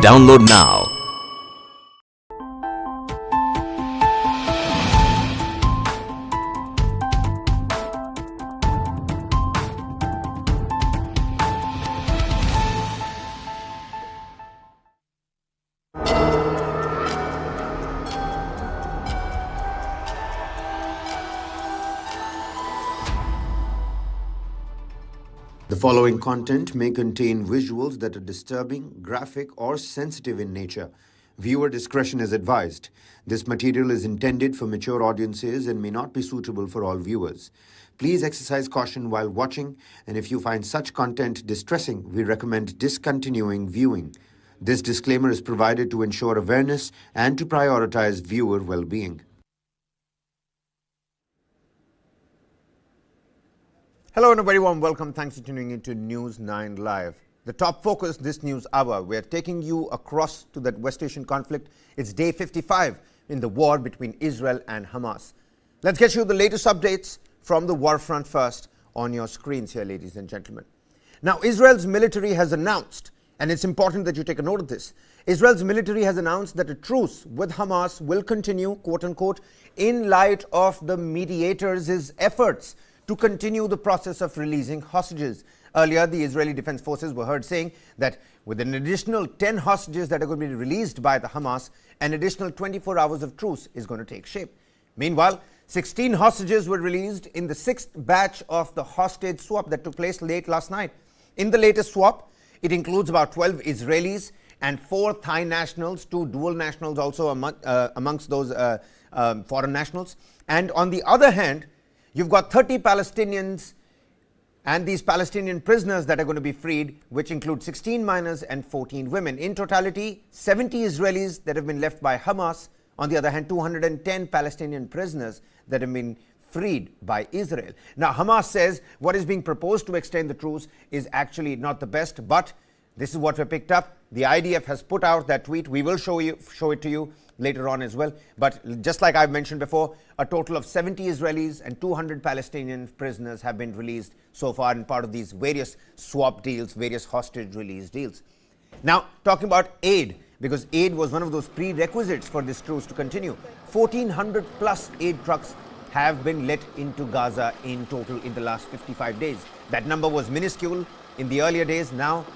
Download now. The following content may contain visuals that are disturbing, graphic, or sensitive in nature. Viewer discretion is advised. This material is intended for mature audiences and may not be suitable for all viewers. Please exercise caution while watching, and if you find such content distressing, we recommend discontinuing viewing. This disclaimer is provided to ensure awareness and to prioritize viewer well-being. Hello and a very warm welcome. Thanks for tuning into News 9 Live. The top focus this news hour, we're taking you across to that West Asian conflict. It's day 55 in the war between Israel and Hamas. Let's get you the latest updates from the war front first on your screens here, ladies and gentlemen. Now, Israel's military has announced, and it's important that you take a note of this, Israel's military has announced that a truce with Hamas will continue, quote unquote, in light of the mediators' efforts to continue the process of releasing hostages. Earlier, the Israeli Defense Forces were heard saying that with an additional 10 hostages that are going to be released by the Hamas, an additional 24 hours of truce is going to take shape. Meanwhile, 16 hostages were released in the 6th batch of the hostage swap that took place late last night. In the latest swap, it includes about 12 Israelis and 4 Thai nationals, 2 dual nationals also amongst those foreign nationals. And on the other hand, you've got 30 Palestinians and these Palestinian prisoners that are going to be freed, which include 16 minors and 14 women. In totality, 70 Israelis that have been left by Hamas. On the other hand, 210 Palestinian prisoners that have been freed by Israel. Now, Hamas says what is being proposed to extend the truce is actually not the best, but this is what we picked up. The IDF has put out that tweet. We will show it to you later on as well. But just like I've mentioned before, a total of 70 Israelis and 200 Palestinian prisoners have been released so far in part of these various swap deals, various hostage release deals. Now, talking about aid, because aid was one of those prerequisites for this truce to continue. 1,400 plus aid trucks have been let into Gaza in total in the last 55 days. That number was minuscule in the earlier days. Now,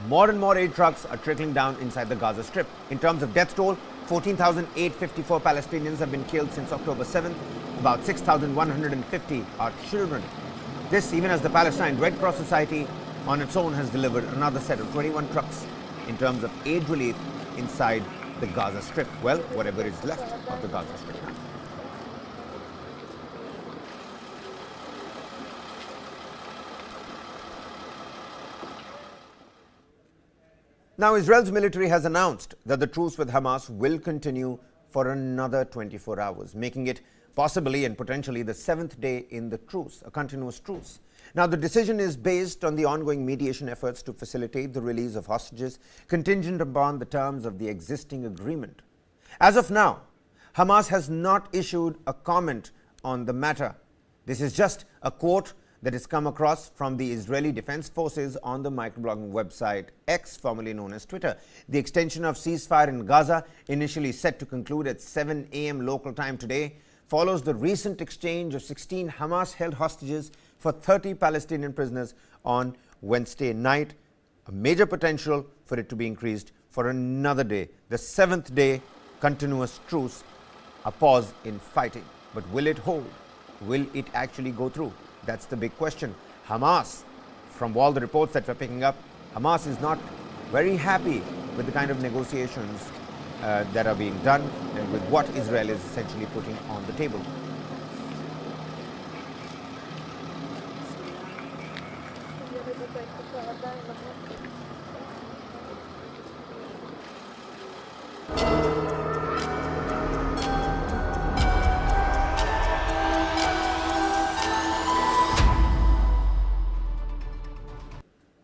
more and more aid trucks are trickling down inside the Gaza Strip. In terms of death toll, 14,854 Palestinians have been killed since October 7th. About 6,150 are children. This even as the Palestine Red Cross Society on its own has delivered another set of 21 trucks in terms of aid relief inside the Gaza Strip. Well, whatever is left of the Gaza Strip now. Now, Israel's military has announced that the truce with Hamas will continue for another 24 hours, making it possibly and potentially the 7th day in the truce, a continuous truce. Now, the decision is based on the ongoing mediation efforts to facilitate the release of hostages, contingent upon the terms of the existing agreement. As of now, Hamas has not issued a comment on the matter. This is just a quote that has come across from the Israeli Defense Forces on the microblogging website X, formerly known as Twitter. The extension of ceasefire in Gaza, initially set to conclude at 7 a.m. local time today, follows the recent exchange of 16 Hamas-held hostages for 30 Palestinian prisoners on Wednesday night. A major potential for it to be increased for another day, the 7th day continuous truce, a pause in fighting. But will it hold? Will it actually go through? That's the big question. Hamas, from all the reports that we're picking up, Hamas is not very happy with the kind of negotiations that are being done and with what Israel is essentially putting on the table.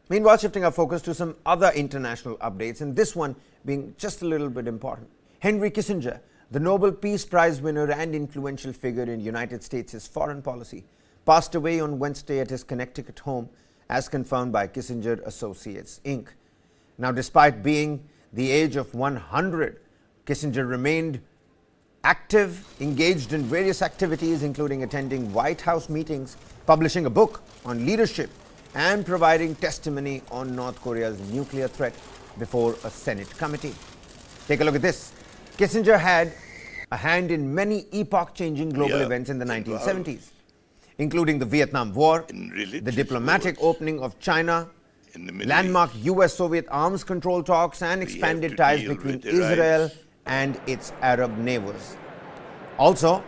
Meanwhile, shifting our focus to some other international updates, and this one being just a little bit important. Henry Kissinger, the Nobel Peace Prize winner and influential figure in United States' foreign policy, passed away on Wednesday at his Connecticut home, as confirmed by Kissinger Associates, Inc. Now, despite being the age of 100. Kissinger remained active, engaged in various activities, including attending White House meetings, publishing a book on leadership, and providing testimony on North Korea's nuclear threat before a Senate committee. Take a look at this. Kissinger had a hand in many epoch-changing global events in the 1970s, including the Vietnam War, the diplomatic opening of China, landmark US-Soviet arms control talks, and expanded ties between Israel and its Arab neighbors. Also,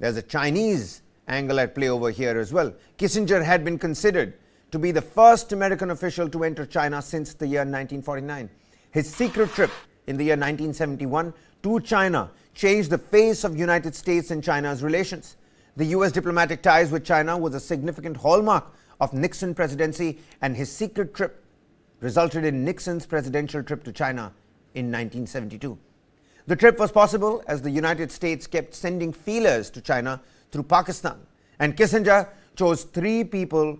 there's a Chinese angle at play over here as well. Kissinger had been considered to be the first American official to enter China since the year 1949. His secret trip in the year 1971 to China changed the face of United States and China's relations. The US diplomatic ties with China was a significant hallmark of Nixon presidency, and his secret trip resulted in Nixon's presidential trip to China in 1972. The trip was possible as the United States kept sending feelers to China through Pakistan, and Kissinger chose three people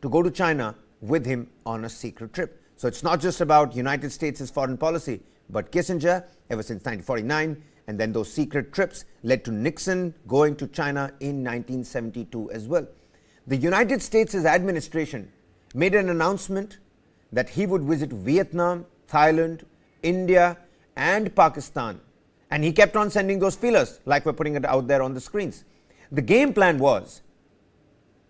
to go to China with him on a secret trip. So it's not just about United States' foreign policy, but Kissinger, ever since 1949, and then those secret trips led to Nixon going to China in 1972 as well. The United States' administration made an announcement that he would visit Vietnam, Thailand, India, and Pakistan. And he kept on sending those feelers, like we're putting it out there on the screens. The game plan was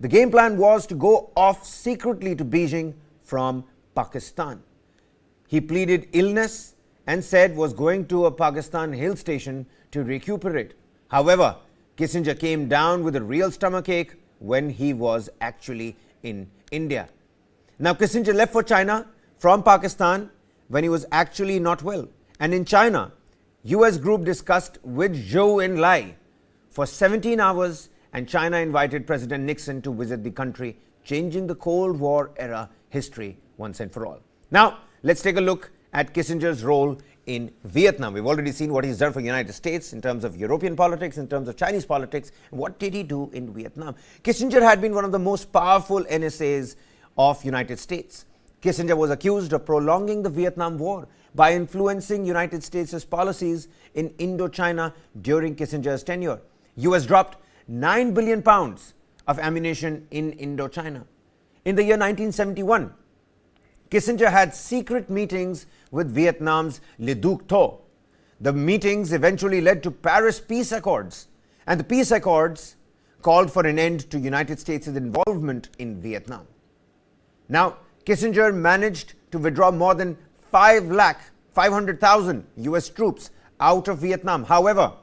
to go off secretly to Beijing from Pakistan. He pleaded illness and said was going to a Pakistan hill station to recuperate. However, Kissinger came down with a real stomachache when he was actually in India. Now, Kissinger left for China from Pakistan when he was actually not well. And in China, US group discussed with Zhou Enlai for 17 hours, and China invited President Nixon to visit the country, changing the Cold War era history once and for all. Now, let's take a look at Kissinger's role in Vietnam. We've already seen what he's done for the United States in terms of European politics, in terms of Chinese politics. What did he do in Vietnam? Kissinger had been one of the most powerful NSAs of United States. Kissinger was accused of prolonging the Vietnam War by influencing United States' policies in Indochina during Kissinger's tenure. US dropped 9 billion pounds of ammunition in Indochina. In the year 1971, Kissinger had secret meetings with Vietnam's Le Duc Tho. The meetings eventually led to Paris Peace Accords, and the peace accords called for an end to United States' involvement in Vietnam. Now, Kissinger managed to withdraw more than 500,000 US troops out of Vietnam. However,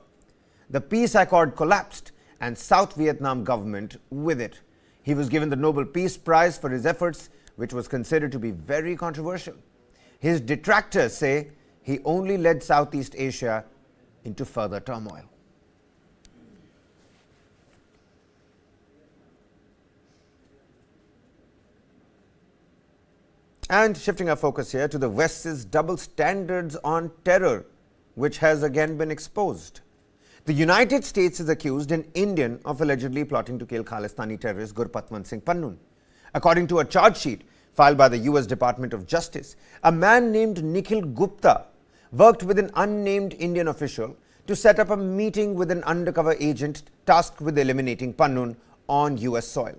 the peace accord collapsed, and South Vietnam government with it. He was given the Nobel Peace Prize for his efforts, which was considered to be very controversial. His detractors say he only led Southeast Asia into further turmoil. And shifting our focus here to the West's double standards on terror, which has again been exposed. The United States is accused an Indian of allegedly plotting to kill Khalistani terrorist Gurpatwant Singh Pannun. According to a charge sheet filed by the US Department of Justice, a man named Nikhil Gupta worked with an unnamed Indian official to set up a meeting with an undercover agent tasked with eliminating Pannun on US soil.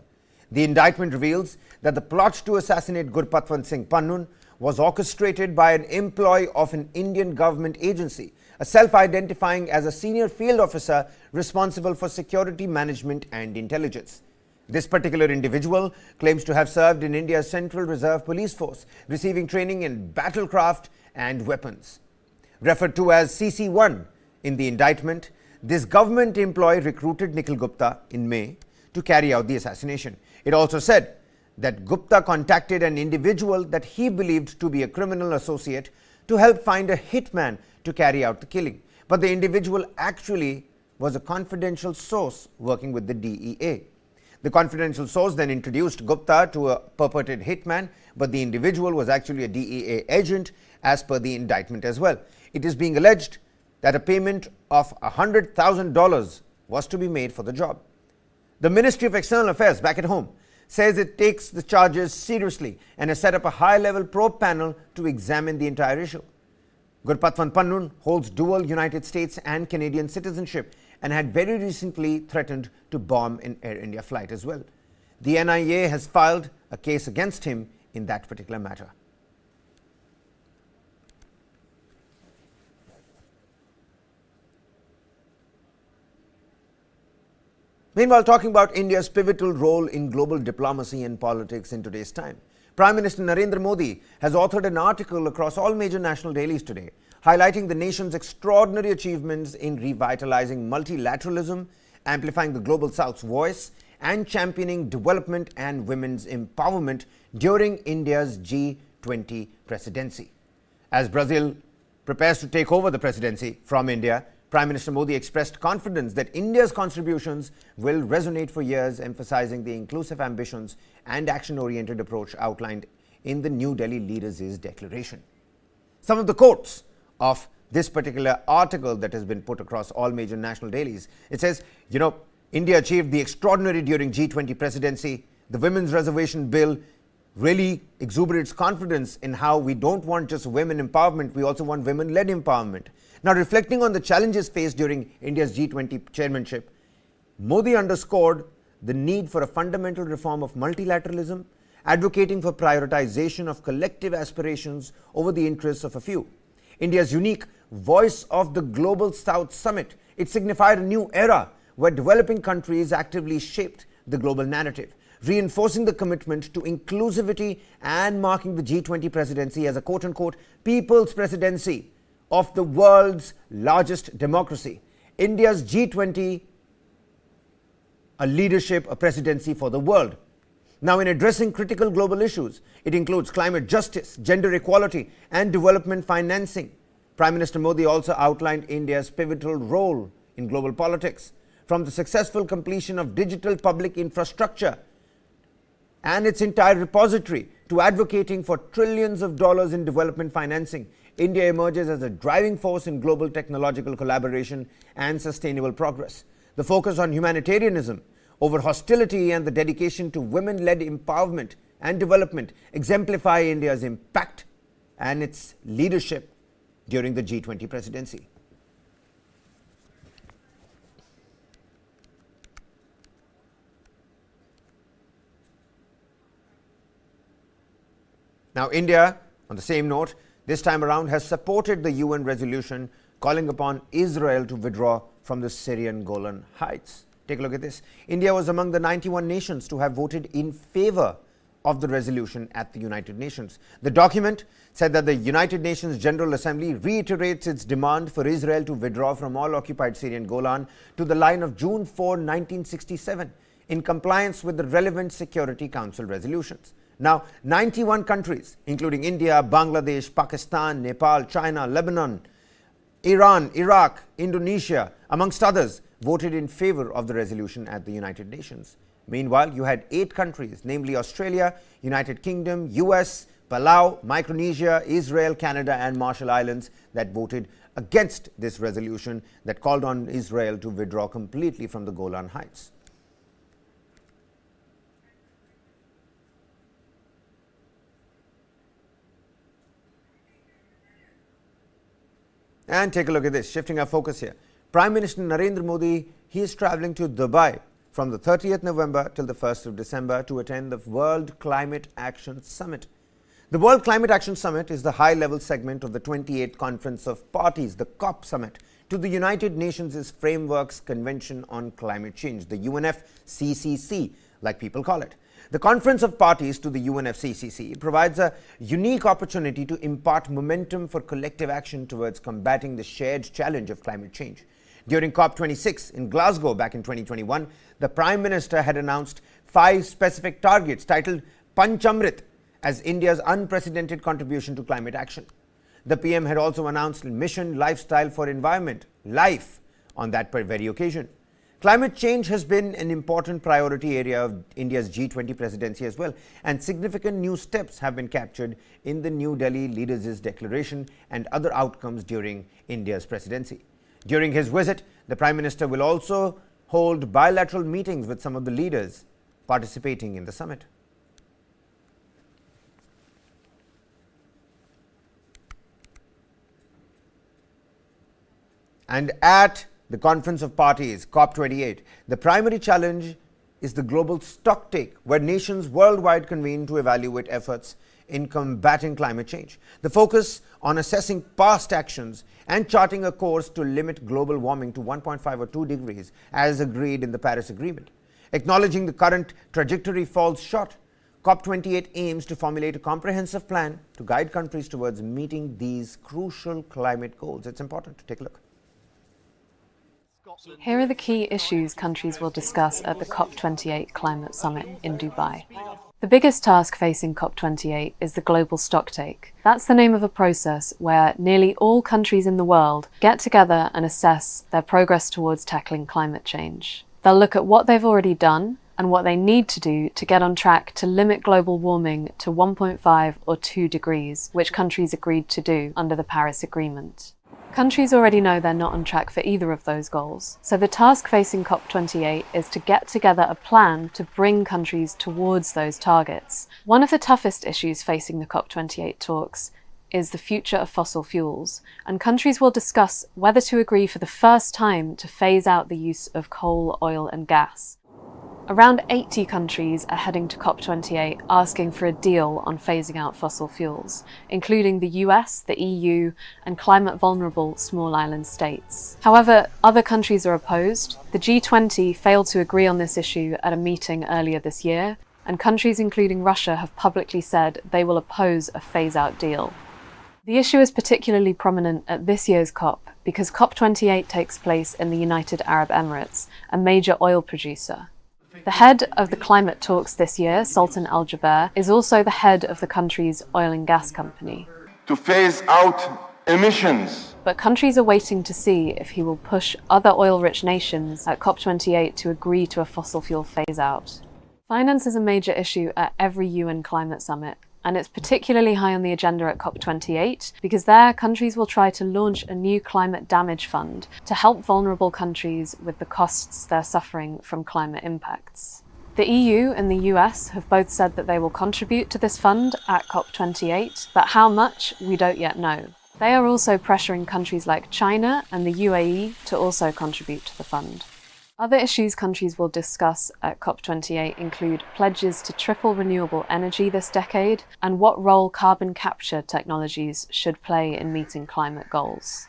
The indictment reveals that the plot to assassinate Gurpatwant Singh Pannun was orchestrated by an employee of an Indian government agency, a self-identifying as a senior field officer responsible for security management and intelligence. This particular individual claims to have served in India's Central Reserve Police Force, receiving training in battlecraft and weapons. Referred to as CC-1 in the indictment, this government employee recruited Nikhil Gupta in May to carry out the assassination. It also said that Gupta contacted an individual that he believed to be a criminal associate to help find a hitman to carry out the killing. But the individual actually was a confidential source working with the DEA. The confidential source then introduced Gupta to a purported hitman, but the individual was actually a DEA agent as per the indictment as well. It is being alleged that a payment of $100,000 was to be made for the job. The Ministry of External Affairs back at home says it takes the charges seriously and has set up a high-level probe panel to examine the entire issue. Gurpatwan Pannun holds dual United States and Canadian citizenship and had very recently threatened to bomb an Air India flight as well. The NIA has filed a case against him in that particular matter. Meanwhile, talking about India's pivotal role in global diplomacy and politics in today's time, Prime Minister Narendra Modi has authored an article across all major national dailies today, highlighting the nation's extraordinary achievements in revitalizing multilateralism, amplifying the Global South's voice, and championing development and women's empowerment during India's G20 presidency. As Brazil prepares to take over the presidency from India, Prime Minister Modi expressed confidence that India's contributions will resonate for years, emphasizing the inclusive ambitions and action-oriented approach outlined in the New Delhi Leaders' Declaration. Some of the quotes of this particular article that has been put across all major national dailies, it says, India achieved the extraordinary during G20 presidency. The Women's Reservation Bill really exuberates confidence in how we don't want just women empowerment, we also want women-led empowerment. Now, reflecting on the challenges faced during India's G20 chairmanship, Modi underscored the need for a fundamental reform of multilateralism, advocating for prioritization of collective aspirations over the interests of a few. India's unique Voice of the Global South Summit, it signified a new era where developing countries actively shaped the global narrative, reinforcing the commitment to inclusivity and marking the G20 presidency as a quote-unquote people's presidency of the world's largest democracy. India's G20, a leadership, a presidency for the world. Now, in addressing critical global issues, it includes climate justice, gender equality, and development financing. Prime Minister Modi also outlined India's pivotal role in global politics, from the successful completion of digital public infrastructure and its entire repository to advocating for trillions of dollars in development financing. India emerges as a driving force in global technological collaboration and sustainable progress. The focus on humanitarianism over hostility and the dedication to women-led empowerment and development exemplify India's impact and its leadership during the G20 presidency. Now, India, on the same note, this time around has supported the UN resolution calling upon Israel to withdraw from the Syrian Golan Heights. Take a look at this. India was among the 91 nations to have voted in favor of the resolution at the United Nations. The document said that the United Nations General Assembly reiterates its demand for Israel to withdraw from all occupied Syrian Golan to the line of June 4, 1967, in compliance with the relevant Security Council resolutions. Now, 91 countries, including India, Bangladesh, Pakistan, Nepal, China, Lebanon, Iran, Iraq, Indonesia, amongst others, voted in favor of the resolution at the United Nations. Meanwhile, you had 8 countries, namely Australia, United Kingdom, US, Palau, Micronesia, Israel, Canada, and Marshall Islands, that voted against this resolution that called on Israel to withdraw completely from the Golan Heights. And take a look at this, shifting our focus here. Prime Minister Narendra Modi, he is traveling to Dubai from the 30th November till the 1st of December to attend the World Climate Action Summit. The World Climate Action Summit is the high-level segment of the 28th Conference of Parties, the COP Summit, to the United Nations' Frameworks Convention on Climate Change, the UNFCCC, like people call it. The Conference of Parties to the UNFCCC provides a unique opportunity to impart momentum for collective action towards combating the shared challenge of climate change. During COP26 in Glasgow back in 2021, the Prime Minister had announced 5 specific targets titled Panchamrit as India's unprecedented contribution to climate action. The PM had also announced Mission Lifestyle for Environment, LIFE, on that very occasion. Climate change has been an important priority area of India's G20 presidency as well, and significant new steps have been captured in the New Delhi Leaders' Declaration and other outcomes during India's presidency. During his visit, the Prime Minister will also hold bilateral meetings with some of the leaders participating in the summit. And at the Conference of Parties, COP28, the primary challenge is the global stocktake, where nations worldwide convene to evaluate efforts in combating climate change. The focus on assessing past actions and charting a course to limit global warming to 1.5 or 2 degrees, as agreed in the Paris Agreement. Acknowledging the current trajectory falls short, COP28 aims to formulate a comprehensive plan to guide countries towards meeting these crucial climate goals. It's important to take a look. Here are the key issues countries will discuss at the COP28 Climate Summit in Dubai. The biggest task facing COP28 is the global stocktake. That's the name of a process where nearly all countries in the world get together and assess their progress towards tackling climate change. They'll look at what they've already done and what they need to do to get on track to limit global warming to 1.5 or 2 degrees, which countries agreed to do under the Paris Agreement. Countries already know they're not on track for either of those goals, so the task facing COP28 is to get together a plan to bring countries towards those targets. One of the toughest issues facing the COP28 talks is the future of fossil fuels, and countries will discuss whether to agree for the first time to phase out the use of coal, oil and gas. Around 80 countries are heading to COP28 asking for a deal on phasing out fossil fuels, including the US, the EU, and climate-vulnerable small island states. However, other countries are opposed. The G20 failed to agree on this issue at a meeting earlier this year, and countries including Russia have publicly said they will oppose a phase-out deal. The issue is particularly prominent at this year's COP because COP28 takes place in the United Arab Emirates, a major oil producer. The head of the climate talks this year, Sultan Al Jaber, is also the head of the country's oil and gas company. To phase out emissions. But countries are waiting to see if he will push other oil-rich nations at COP28 to agree to a fossil fuel phase-out. Finance is a major issue at every UN climate summit, and it's particularly high on the agenda at COP28 because there countries will try to launch a new climate damage fund to help vulnerable countries with the costs they're suffering from climate impacts. The EU and the US have both said that they will contribute to this fund at COP28, but how much, we don't yet know. They are also pressuring countries like China and the UAE to also contribute to the fund. Other issues countries will discuss at COP28 include pledges to triple renewable energy this decade and what role carbon capture technologies should play in meeting climate goals.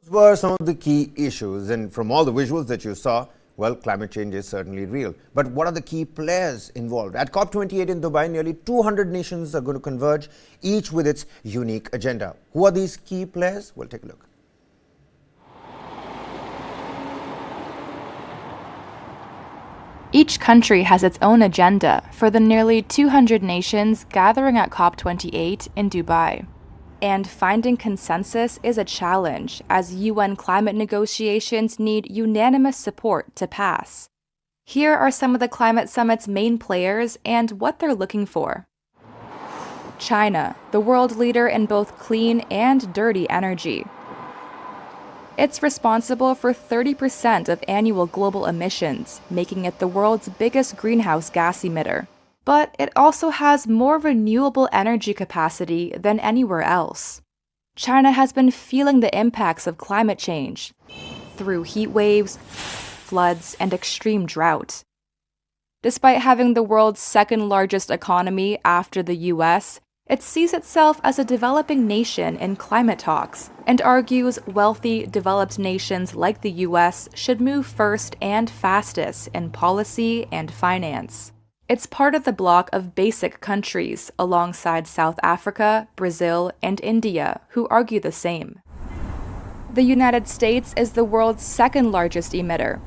Those were some of the key issues, and from all the visuals that you saw, well, climate change is certainly real. But what are the key players involved? At COP28 in Dubai, nearly 200 nations are going to converge, each with its unique agenda. Who are these key players? We'll take a look. Each country has its own agenda for the nearly 200 nations gathering at COP28 in Dubai. And finding consensus is a challenge, as UN climate negotiations need unanimous support to pass. Here are some of the climate summit's main players and what they're looking for. China, the world leader in both clean and dirty energy. It's responsible for 30% of annual global emissions, making it the world's biggest greenhouse gas emitter. But it also has more renewable energy capacity than anywhere else. China has been feeling the impacts of climate change through heat waves, floods, and extreme drought. Despite having the world's second largest economy after the US, it sees itself as a developing nation in climate talks and argues wealthy, developed nations like the US should move first and fastest in policy and finance. It's part of the bloc of basic countries alongside South Africa, Brazil, and India, who argue the same. The United States is the world's second largest emitter.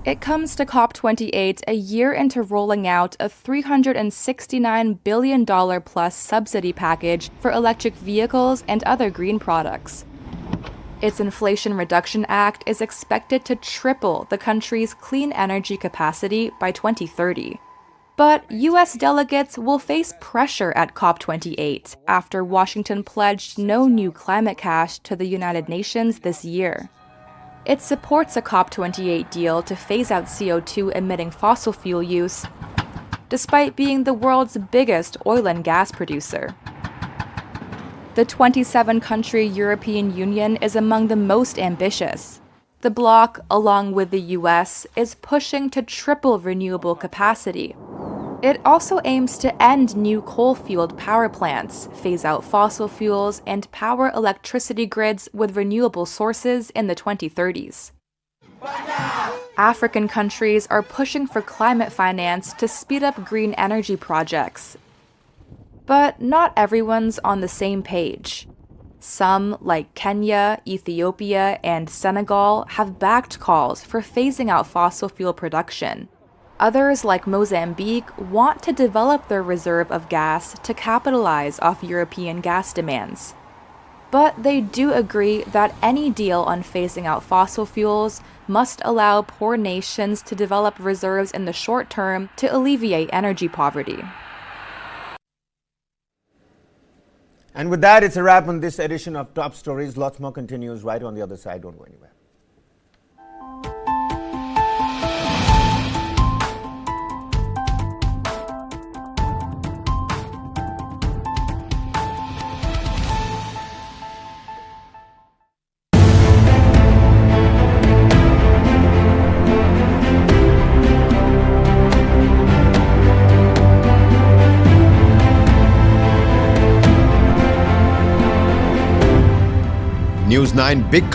It comes to COP28 a year into rolling out a $369 billion plus subsidy package for electric vehicles and other green products. Its Inflation Reduction Act is expected to triple the country's clean energy capacity by 2030. But U.S. delegates will face pressure at COP28 after Washington pledged no new climate cash to the United Nations this year. It supports a COP28 deal to phase out CO2-emitting fossil fuel use, despite being the world's biggest oil and gas producer. The 27-country European Union is among the most ambitious. The bloc, along with the US, is pushing to triple renewable capacity. It also aims to end new coal-fueled power plants, phase out fossil fuels, and power electricity grids with renewable sources in the 2030s. African countries are pushing for climate finance to speed up green energy projects. But not everyone's on the same page. Some, like Kenya, Ethiopia, and Senegal, have backed calls for phasing out fossil fuel production. Others, like Mozambique, want to develop their reserve of gas to capitalize off European gas demands. But they do agree that any deal on phasing out fossil fuels must allow poor nations to develop reserves in the short term to alleviate energy poverty. And with that, it's a wrap on this edition of Top Stories. Lots more continues right on the other side. Don't go anywhere. News 9 Big